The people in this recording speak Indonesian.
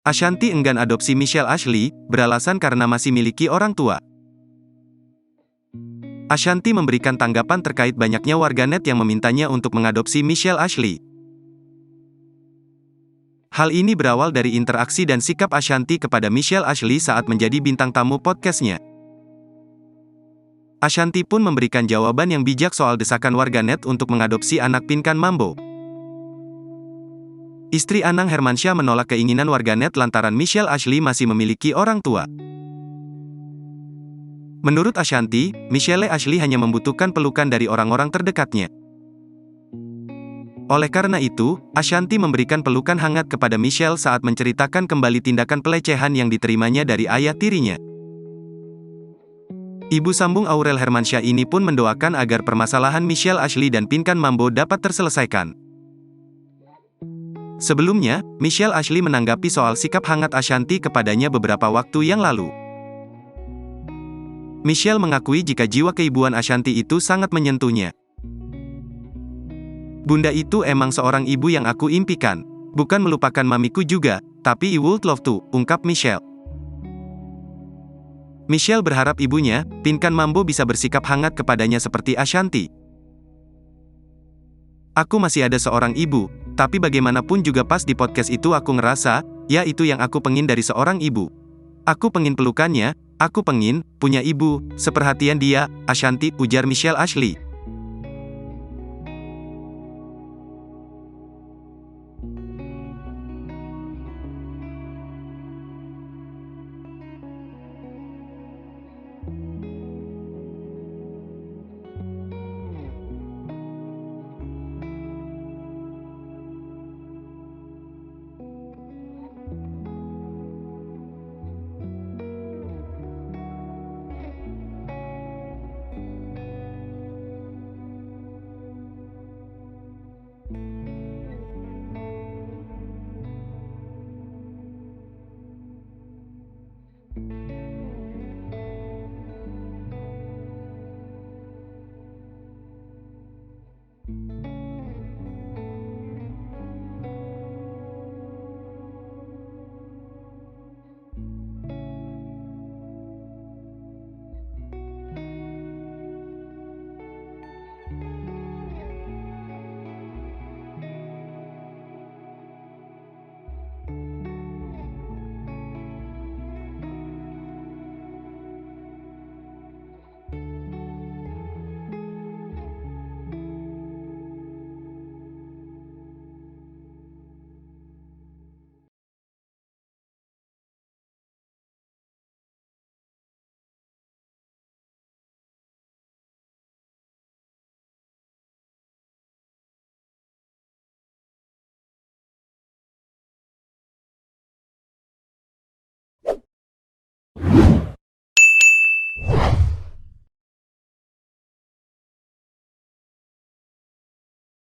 Ashanti enggan adopsi Michelle Ashley, beralasan karena masih miliki orang tua. Ashanti memberikan tanggapan terkait banyaknya warganet yang memintanya untuk mengadopsi Michelle Ashley. Hal ini berawal dari interaksi dan sikap Ashanti kepada Michelle Ashley saat menjadi bintang tamu podcastnya. Ashanti pun memberikan jawaban yang bijak soal desakan warganet untuk mengadopsi anak Pinkan Mambo. Istri Anang Hermansyah menolak keinginan warganet lantaran Michelle Ashley masih memiliki orang tua. Menurut Ashanti, Michelle Ashley hanya membutuhkan pelukan dari orang-orang terdekatnya. Oleh karena itu, Ashanti memberikan pelukan hangat kepada Michelle saat menceritakan kembali tindakan pelecehan yang diterimanya dari ayah tirinya. Ibu sambung Aurel Hermansyah ini pun mendoakan agar permasalahan Michelle Ashley dan Pinkan Mambo dapat terselesaikan. Sebelumnya, Michelle Ashley menanggapi soal sikap hangat Ashanti kepadanya beberapa waktu yang lalu. Michelle mengakui jika jiwa keibuan Ashanti itu sangat menyentuhnya. Bunda itu emang seorang ibu yang aku impikan. Bukan melupakan mamiku juga, tapi I would love to, ungkap Michelle. Michelle berharap ibunya, Pinkan Mambo bisa bersikap hangat kepadanya seperti Ashanti. Aku masih ada seorang ibu, tapi bagaimanapun juga pas di podcast itu aku ngerasa, ya itu yang aku pengin dari seorang ibu. Aku pengin pelukannya, aku pengin punya ibu, seperhatian dia, Ashanti, ujar Michelle Ashley.